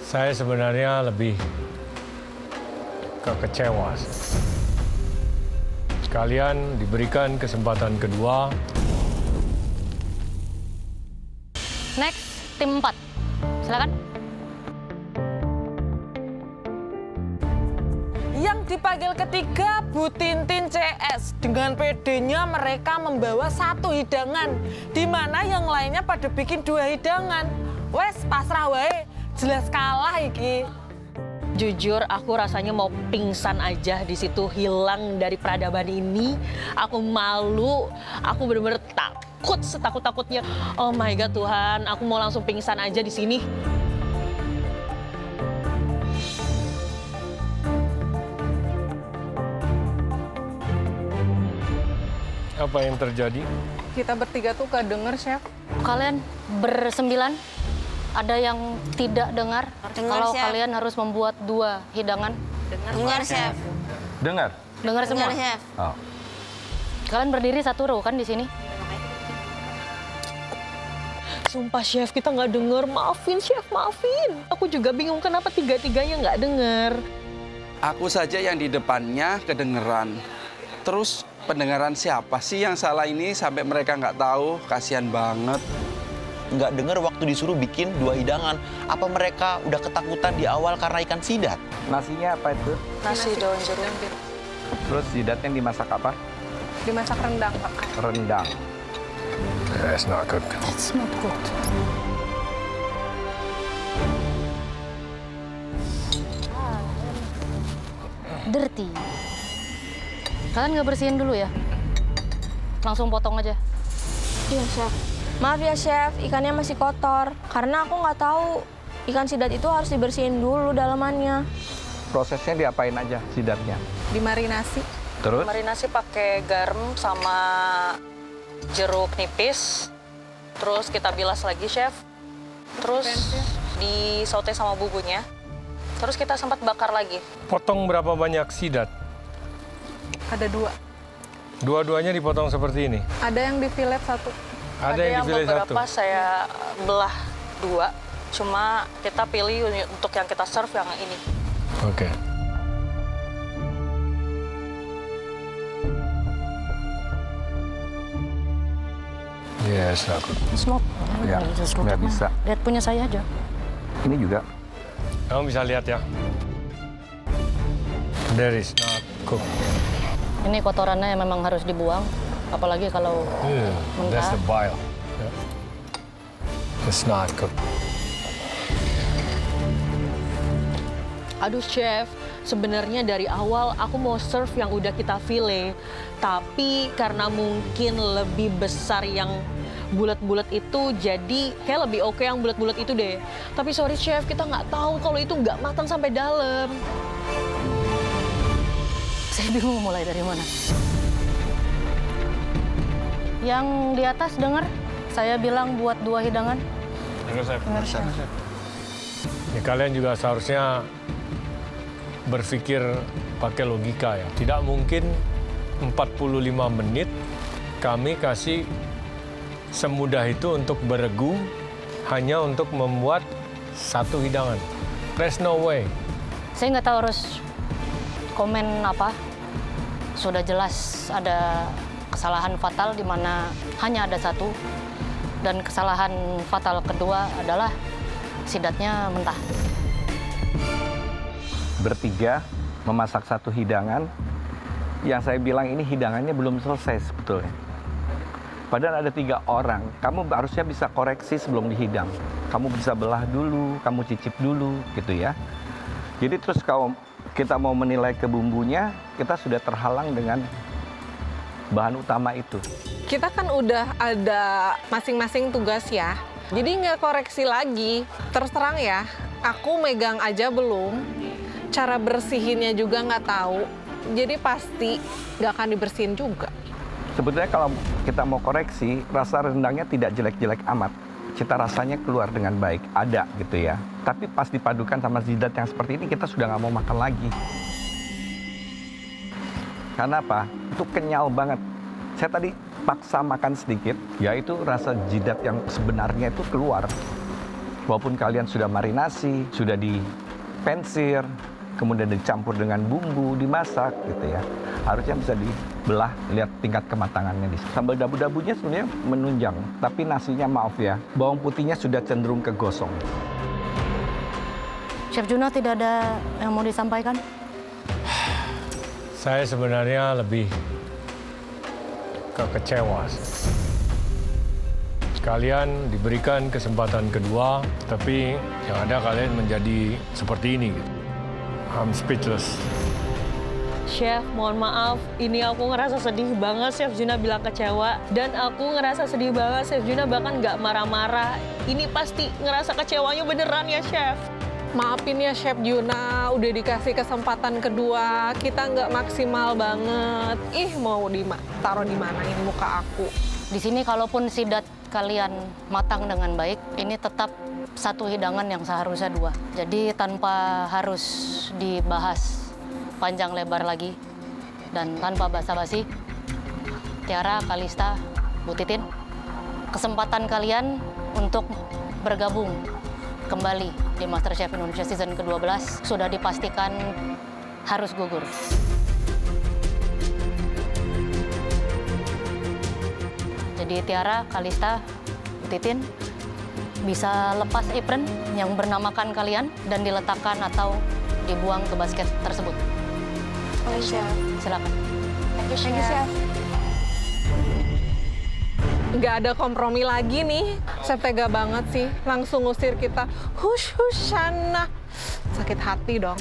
Saya sebenarnya lebih kecewa. Kalian diberikan kesempatan kedua. Next, tim 4. Silakan. Yang dipanggil ketiga Bu Tintin CS. Dengan PD-nya mereka membawa 1 hidangan, di mana yang lainnya pada bikin 2 hidangan. Wes pasrah wae, jelas kalah iki. Jujur, aku rasanya mau pingsan aja di situ, hilang dari peradaban ini. Aku malu, aku bener-bener takut setakut-takutnya. Oh my God Tuhan, aku mau langsung pingsan aja di sini. Apa yang terjadi? Kita bertiga tuh gak denger, Chef. Kalian bersembilan, ada yang tidak dengar. Dengar, Kalau Chef. kalian harus membuat 2 hidangan. Dengar, Chef. Dengar? Dengar semua. Dengar, Chef. Oh. Kalian berdiri 1 row kan di sini? Sumpah Chef, kita nggak denger. Maafin Chef, maafin. Aku juga bingung kenapa 3-3-nya nggak denger. Aku saja yang di depannya kedengeran. Terus pendengaran siapa sih yang salah ini sampai mereka nggak tahu? Kasihan banget. Nggak dengar waktu disuruh bikin 2 hidangan. Apa mereka udah ketakutan di awal karena ikan sidat? Nasinya apa itu? Nasi daun jeruk. Terus sidatnya dimasak apa? Dimasak rendang, Pak. Rendang. That's not good. That's not good. Dirty. Kalian nggak bersihin dulu ya? Langsung potong aja. Iya, Chef. Maaf ya, Chef. Ikannya masih kotor. Karena aku nggak tahu ikan sidat itu harus dibersihin dulu dalamannya. Prosesnya diapain aja sidatnya? Dimarinasi. Terus? Marinasi pakai garam sama jeruk nipis. Terus kita bilas lagi, Chef. Terus disaute sama bumbunya. Terus kita sempat bakar lagi. Potong berapa banyak sidat? Ada 2. Dua-duanya dipotong seperti ini. Ada yang di fillet 1. Ada yang dipilih satu. beberapa saya belah 2. Cuma kita pilih untuk yang kita serve yang ini. Oke. Yes, aku. It's not. Ya, Just nggak look at bisa. mine. Lihat punya saya aja. Ini juga. Kamu bisa lihat ya. There is not cooked. Ini kotorannya yang memang harus dibuang. Apalagi kalau That's the bile. Yeah. It's not cooked. Aduh Chef, sebenarnya dari awal aku mau serve yang udah kita file. Tapi karena mungkin lebih besar yang bulat-bulat itu, jadi kayak lebih oke yang bulat-bulat itu deh. Tapi sorry Chef, kita nggak tahu kalau itu nggak matang sampai dalam. Saya bingung mulai dari mana. Yang di atas dengar saya bilang buat 2 hidangan. Dengar, Chef. Ya, kalian juga seharusnya berpikir pakai logika ya. Tidak mungkin 45 menit kami kasih semudah itu untuk beregu hanya untuk membuat 1 hidangan. There's no way. Saya nggak tahu harus komen apa. Sudah jelas ada kesalahan fatal di mana hanya ada 1. Dan kesalahan fatal kedua adalah sidatnya mentah. Bertiga memasak 1 hidangan. Yang saya bilang ini hidangannya belum selesai sebetulnya. Padahal ada 3 orang, kamu harusnya bisa koreksi sebelum dihidang. Kamu bisa belah dulu, kamu cicip dulu, gitu ya. Jadi terus kalau kita mau menilai ke bumbunya, kita sudah terhalang dengan bahan utama itu. Kita kan udah ada masing-masing tugas ya. Jadi nggak koreksi lagi. Terus terang ya, aku megang aja belum. Cara bersihinnya juga nggak tahu. Jadi pasti nggak akan dibersihin juga. Sebetulnya kalau kita mau koreksi, rasa rendangnya tidak jelek-jelek amat. Cita rasanya keluar dengan baik, ada gitu ya. Tapi pas dipadukan sama zidat yang seperti ini, kita sudah nggak mau makan lagi. Karena apa? Itu kenyal banget. Saya tadi paksa makan sedikit, yaitu rasa jidat yang sebenarnya itu keluar. Walaupun kalian sudah marinasi, sudah dipensir, kemudian dicampur dengan bumbu, dimasak gitu ya. Harusnya bisa dibelah, lihat tingkat kematangannya. Sambal dabu-dabunya sebenarnya menunjang, tapi nasinya maaf ya, bawang putihnya sudah cenderung kegosong. Chef Juna tidak ada yang mau disampaikan? Saya sebenarnya lebih kecewa. Kalian diberikan kesempatan kedua, tapi yang ada kalian menjadi seperti ini. I'm speechless. Chef, mohon maaf, ini aku ngerasa sedih banget Chef Juna bilang kecewa. Dan aku ngerasa sedih banget Chef Juna bahkan nggak marah-marah. Ini pasti ngerasa kecewanya beneran ya Chef? Maafin ya Chef Juna, udah dikasih kesempatan kedua, kita nggak maksimal banget. Mau taruh di mana ini muka aku? Di sini kalaupun sidat kalian matang dengan baik, ini tetap satu hidangan yang seharusnya 2. Jadi tanpa harus dibahas panjang lebar lagi dan tanpa basa-basi, Tiara, Kalista, Bu Titin, kesempatan kalian untuk bergabung kembali di MasterChef Indonesia Season ke-12 sudah dipastikan harus gugur. Jadi Tiara, Kalista, Bu Titin bisa lepas apron yang bernamakan kalian dan diletakkan atau dibuang ke basket tersebut. Oke, Chef. Silakan. Thank you, Chef. Nggak ada kompromi lagi nih. Chef tega banget sih, langsung ngusir kita. Hush, sana. Sakit hati dong.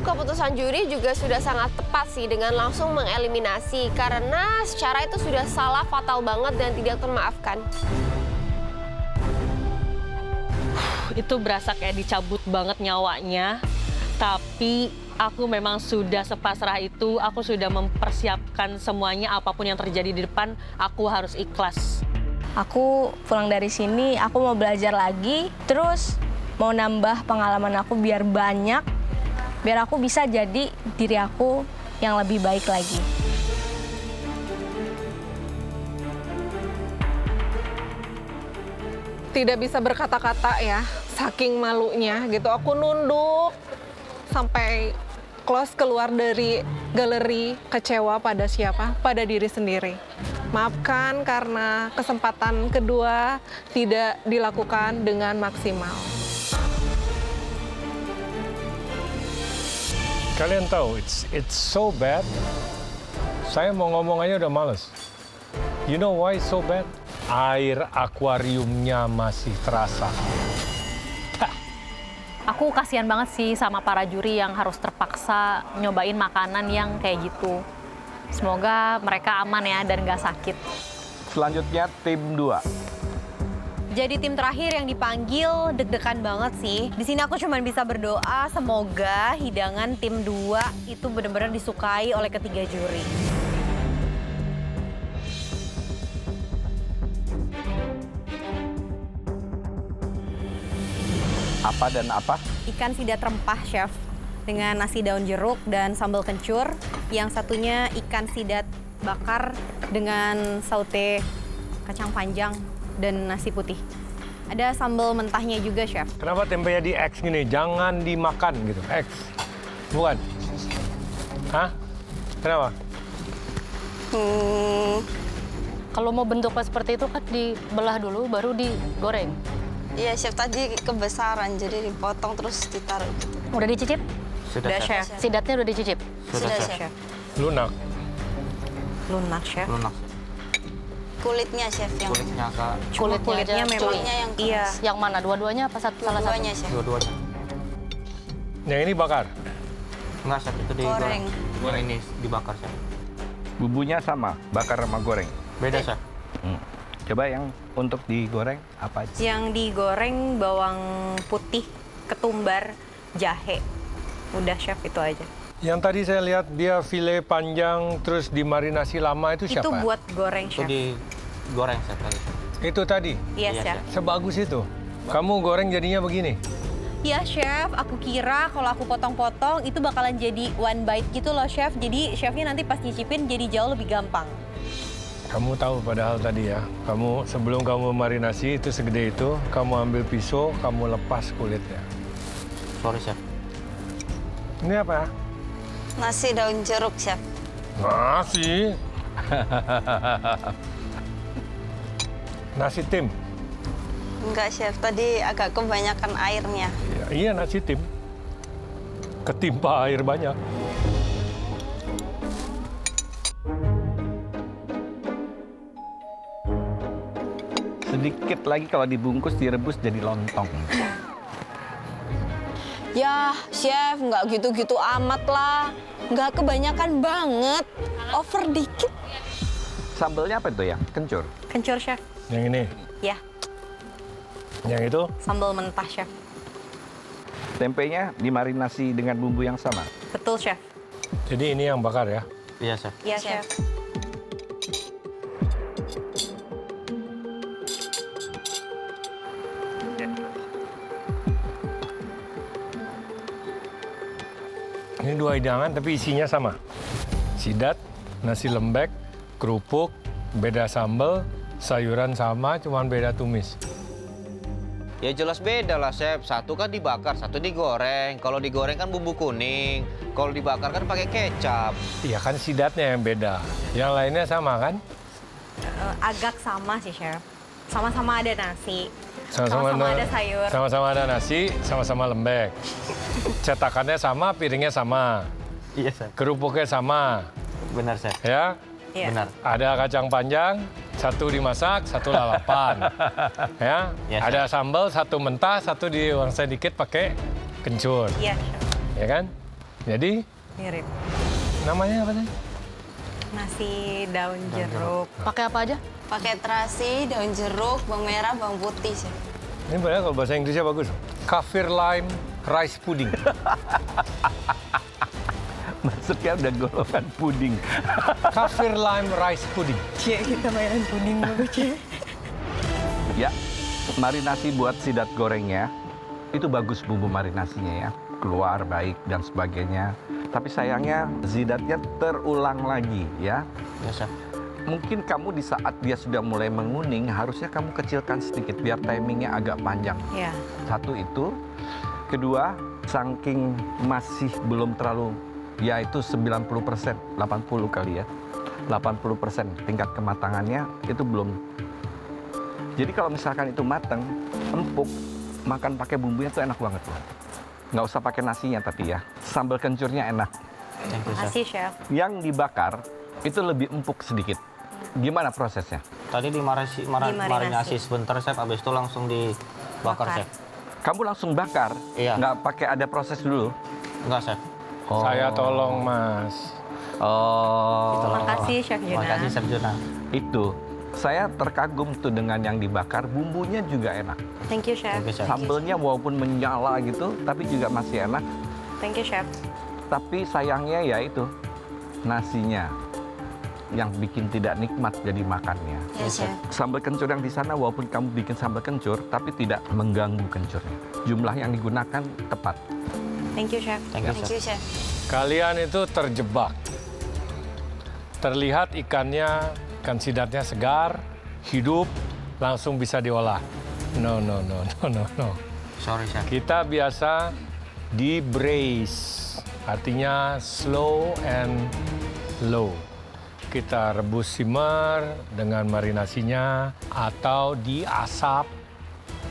Keputusan juri juga sudah sangat tepat sih dengan langsung mengeliminasi karena secara itu sudah salah fatal banget dan tidak termaafkan. Itu berasa kayak dicabut banget nyawanya. Tapi aku memang sudah sepasrah itu, aku sudah mempersiapkan semuanya, apapun yang terjadi di depan, aku harus ikhlas. Aku pulang dari sini, aku mau belajar lagi, terus mau nambah pengalaman aku biar banyak, biar aku bisa jadi diri aku yang lebih baik lagi. Tidak bisa berkata-kata ya, saking malunya gitu. Aku nunduk sampai close keluar dari galeri, kecewa pada siapa? Pada diri sendiri. Maafkan karena kesempatan kedua tidak dilakukan dengan maksimal. Kalian tahu, it's so bad. Saya mau ngomong aja udah males. You know why it's so bad? Air akuariumnya masih terasa. Aku kasihan banget sih sama para juri yang harus terpaksa nyobain makanan yang kayak gitu. Semoga mereka aman ya dan nggak sakit. Selanjutnya tim 2. Jadi tim terakhir yang dipanggil deg-degan banget sih. Di sini aku cuma bisa berdoa semoga hidangan tim 2 itu benar-benar disukai oleh ketiga juri. Apa dan apa? Ikan sidat rempah, Chef. Dengan nasi daun jeruk dan sambal kencur. Yang satunya ikan sidat bakar dengan saute kacang panjang dan nasi putih. Ada sambal mentahnya juga, Chef. Kenapa tempenya di X gini? Jangan dimakan gitu. X. Bukan? Hah? Kenapa? Kalau mau bentuknya seperti itu kan dibelah dulu baru digoreng. Iya, Chef, tadi kebesaran, jadi dipotong terus ditaruh gitu. Udah dicicip? Sudah, Chef. Sidatnya udah dicicip? Sudah, Chef. Lunak. Lunak, Chef. Lunak. Kulitnya, Chef, yang Kulitnya Kak. Kulitnya memang. kulitnya yang keras. Iya. Yang mana? Dua-duanya apa salah satu? Dua-duanya, Chef. Dua-duanya. Yang ini bakar? Enggak, Chef, itu digoreng. Goreng ini dibakar, Chef. Bumbunya sama, bakar sama goreng. Beda, Chef. Coba yang untuk digoreng apa aja? Yang digoreng bawang putih, ketumbar, jahe. Udah, Chef, itu aja. Yang tadi saya lihat dia file panjang terus dimarinasi lama itu siapa? Itu buat goreng, Itu Chef. digoreng, Chef. Itu tadi? Iya, Iya, Chef. Sebagus itu? Kamu goreng jadinya begini? Iya, Chef. Aku kira kalau aku potong-potong itu bakalan jadi one bite gitu loh, Chef. Jadi chefnya nanti pas nyicipin jadi jauh lebih gampang. Kamu tahu padahal tadi ya, sebelum kamu marinasi itu segede itu, kamu ambil pisau, kamu lepas kulitnya. Sorry, Chef. Ini apa? Nasi daun jeruk, Chef. Nasi. Nasi tim. Enggak, Chef. Tadi agak kebanyakan airnya. Ya, iya nasi tim. Ketimpa air banyak. Sedikit lagi kalau dibungkus, direbus jadi lontong. Ya, Chef, nggak gitu-gitu amat lah. Nggak kebanyakan banget. Over dikit. Sambelnya apa itu ya? Kencur? Kencur, Chef. Yang ini. Ya, Yang itu? sambal mentah, Chef. Tempenya dimarinasi dengan bumbu yang sama? Betul, Chef. Jadi ini yang bakar ya? Iya, Chef. Iya, Chef. Ini 2 hidangan tapi isinya sama. Sidat, nasi lembek, kerupuk, beda sambal, sayuran sama, cuman beda tumis. Ya jelas beda lah, Chef. Satu kan dibakar, satu digoreng. Kalau digoreng kan bumbu kuning. Kalau dibakar kan pakai kecap. Iya kan sidatnya yang beda. Yang lainnya sama kan? Agak sama sih, Chef. Sama-sama ada nasi. Sama-sama ada sayur. Sama-sama ada nasi, sama-sama lembek. Cetakannya sama, piringnya sama. Iya, Chef. Kerupuknya sama. Benar, Chef. Ya? Iya. Benar. Ada kacang panjang, 1 dimasak, 1 lalapan. Ya? Yes, Ada sambal, 1 mentah, 1 diwangsai dikit pakai kencur. Iya, Chef. Ya kan? Jadi, Mirip. namanya apa tadi? Nasi daun jeruk. Pakai apa aja? Pakai terasi, daun jeruk, bawang merah, bawang putih, Chef. Ini padahal kalau bahasa Inggrisnya bagus. Kaffir lime rice pudding. Maksudnya udah golongan puding. Kaffir lime rice pudding. Cie, kita mainan puding dulu, Cie. Ya, marinasi buat sidat gorengnya itu bagus bumbu marinasinya ya. Keluar baik dan sebagainya. Tapi sayangnya sidatnya terulang lagi ya. Ya, Chef. Mungkin kamu di saat dia sudah mulai menguning, harusnya kamu kecilkan sedikit biar timingnya agak panjang. Iya. Satu itu. Kedua, saking masih belum terlalu, ya itu 90%, 80 kali ya. 80% tingkat kematangannya itu belum. Jadi kalau misalkan itu matang, empuk, makan pakai bumbunya tuh enak banget loh. Nggak usah pakai nasinya tapi ya. Sambal kencurnya enak. Thank you, Chef. Makasih, Chef. Yang dibakar itu lebih empuk sedikit. Gimana prosesnya? Tadi marinasi sebentar, Chef. Habis itu langsung dibakar, Chef. Kamu langsung bakar? Iya. Nggak pakai ada proses dulu? Enggak, Chef. Saya tolong, Mas. Oh. Makasih, Chef Juna. Makasih, Chef Juna. Itu. Saya terkagum tuh dengan yang dibakar, bumbunya juga enak. Thank you, Chef. Thank you, Chef. Sambelnya walaupun menyala gitu, tapi juga masih enak. Thank you, Chef. Tapi sayangnya ya itu, nasinya yang bikin tidak nikmat jadi makannya. Ya, Chef. Sambal kencur yang di sana walaupun kamu bikin sambal kencur, tapi tidak mengganggu kencurnya. Jumlah yang digunakan tepat. Thank you, Chef. Thank you, Thank Chef. you, Chef. Kalian itu terjebak. Terlihat ikannya, ikan sidatnya segar, hidup, langsung bisa diolah. No. Sorry, Chef. Kita biasa di braise, artinya slow and low. Kita rebus simmer dengan marinasinya atau diasap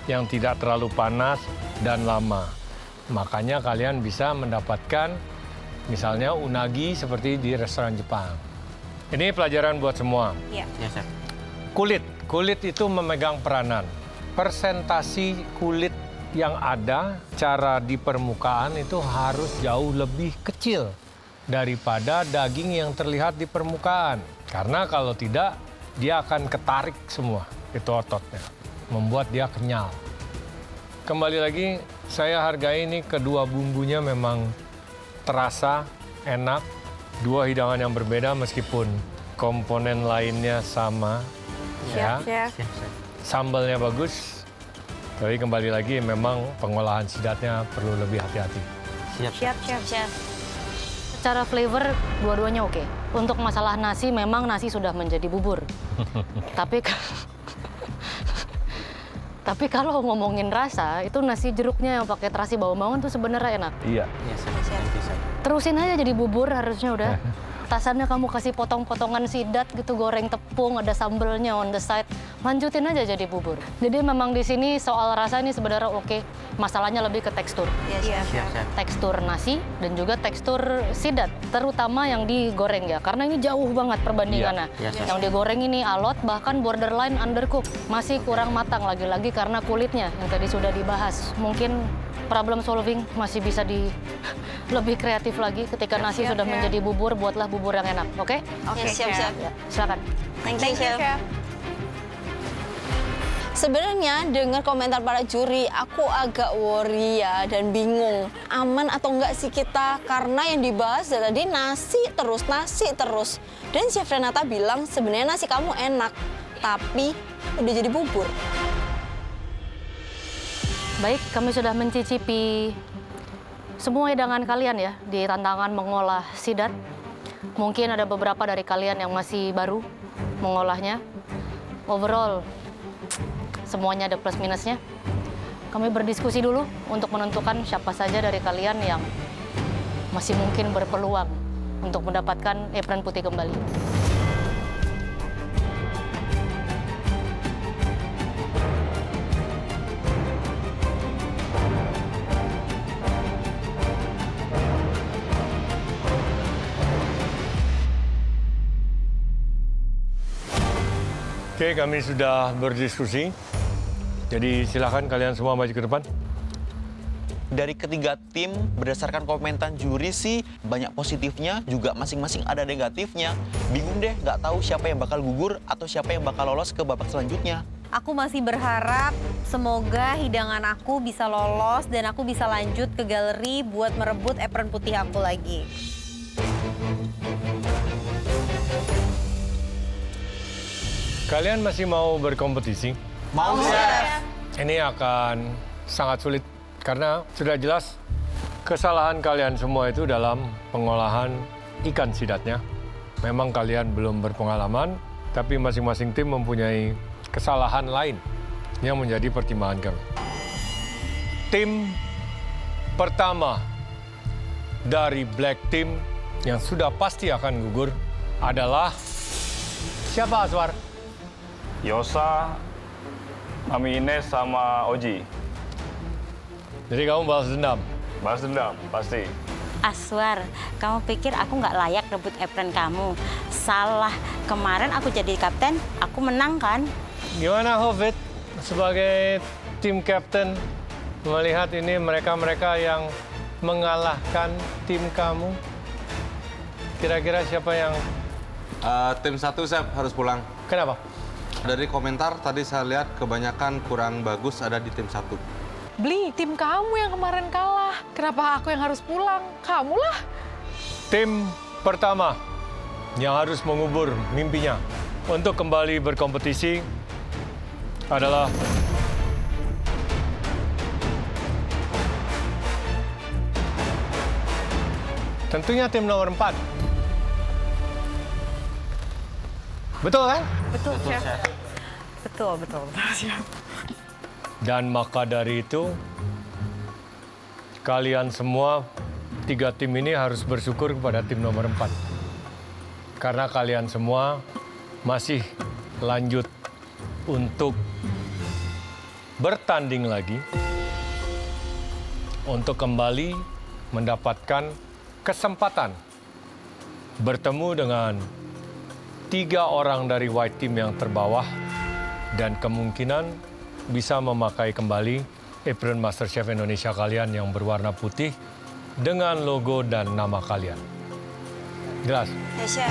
yang tidak terlalu panas dan lama. Makanya kalian bisa mendapatkan misalnya unagi seperti di restoran Jepang. Ini pelajaran buat semua. Iya. Ya, Chef. Kulit itu memegang peranan. Persentasi kulit yang ada, cara di permukaan itu harus jauh lebih kecil daripada daging yang terlihat di permukaan. Karena kalau tidak, dia akan ketarik semua, itu ototnya. Membuat dia kenyal. Kembali lagi, saya hargai ini kedua bumbunya memang terasa enak. 2 hidangan yang berbeda meskipun komponen lainnya sama. Siap, Chef. Sambalnya bagus, tapi kembali lagi memang pengolahan sidatnya perlu lebih hati-hati. Siap. Siap, Chef. Chef. secara flavor dua-duanya oke. Untuk masalah nasi, memang nasi sudah menjadi bubur. Tapi kalau ngomongin rasa, itu nasi jeruknya yang pakai terasi bawang-bawangan tuh sebenarnya enak. Iya. Terusin aja jadi bubur harusnya udah. Atasannya kamu kasih potong-potongan sidat gitu, goreng tepung, ada sambelnya on the side. Lanjutin aja jadi bubur. Jadi memang di sini soal rasa ini sebenarnya oke. Masalahnya lebih ke tekstur. Tekstur nasi dan juga tekstur sidat, terutama yang digoreng ya. Karena ini jauh banget perbandingannya. Yang digoreng ini alot, bahkan borderline undercooked. Masih kurang matang lagi-lagi karena kulitnya yang tadi sudah dibahas. Mungkin problem solving masih bisa lebih kreatif lagi ketika nasi sudah menjadi bubur, buatlah bubur yang enak, oke? Oke, siap-siap. Ya, silakan. Thank you, Chef. Sebenarnya dengar komentar para juri, aku agak worry ya dan bingung. Aman atau enggak sih kita? Karena yang dibahas dari tadi nasi terus. Dan Chef Renata bilang sebenarnya nasi kamu enak, tapi udah jadi bubur. Baik, kami sudah mencicipi semua hidangan kalian ya di tantangan mengolah sidat. Mungkin ada beberapa dari kalian yang masih baru mengolahnya. Overall, semuanya ada plus minusnya. Kami berdiskusi dulu untuk menentukan siapa saja dari kalian yang masih mungkin berpeluang untuk mendapatkan apron putih kembali. Oke, kami sudah berdiskusi. Jadi silakan kalian semua maju ke depan. Dari ketiga tim, berdasarkan komentar juri sih banyak positifnya, juga masing-masing ada negatifnya. Bingung deh, nggak tahu siapa yang bakal gugur atau siapa yang bakal lolos ke babak selanjutnya. Aku masih berharap semoga hidangan aku bisa lolos dan aku bisa lanjut ke galeri buat merebut apron putih aku lagi. Kalian masih mau berkompetisi? Mau, Chef. Ini akan sangat sulit karena sudah jelas kesalahan kalian semua itu dalam pengolahan ikan sidatnya. Memang kalian belum berpengalaman, tapi masing-masing tim mempunyai kesalahan lain yang menjadi pertimbangan kami. Tim pertama dari Black Team yang sudah pasti akan gugur adalah siapa, Aswar? Yosa, Mami Ines, sama Oji. Jadi kamu balas dendam? Balas dendam, pasti. Aswar, kamu pikir aku nggak layak rebut apron kamu? Salah, kemarin aku jadi kapten, aku menang kan? Gimana Hovit sebagai tim kapten melihat ini mereka-mereka yang mengalahkan tim kamu? Kira-kira siapa yang... Tim satu, Chef, harus pulang. Kenapa? Dari komentar tadi saya lihat kebanyakan kurang bagus ada di tim satu. Bli, tim kamu yang kemarin kalah. Kenapa aku yang harus pulang? Kamulah. Tim pertama yang harus mengubur mimpinya untuk kembali berkompetisi adalah tentunya tim nomor 4. Betul kan? Betul, Chef. Betul, Chef. Dan maka dari itu, kalian semua 3 tim ini harus bersyukur kepada tim nomor 4. Karena kalian semua masih lanjut untuk bertanding lagi untuk kembali mendapatkan kesempatan bertemu dengan 3 orang dari white team yang terbawah dan kemungkinan bisa memakai kembali apron MasterChef Indonesia kalian yang berwarna putih dengan logo dan nama kalian. Jelas? Ya, Chef.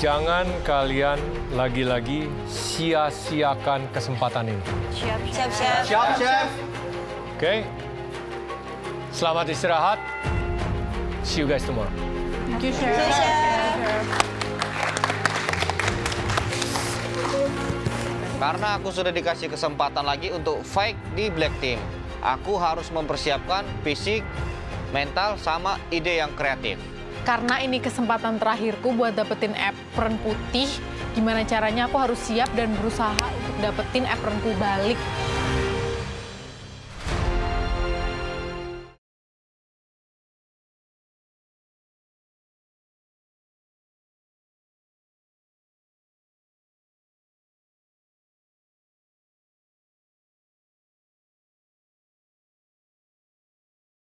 Jangan kalian lagi-lagi sia-siakan kesempatan ini. Siap. Siap, Chef. Oke? Selamat istirahat. See you guys tomorrow. Thank you, Chef. Karena aku sudah dikasih kesempatan lagi untuk fight di Black Team. Aku harus mempersiapkan fisik, mental, sama ide yang kreatif. Karena ini kesempatan terakhirku buat dapetin apron putih. Gimana caranya aku harus siap dan berusaha untuk dapetin apronku balik.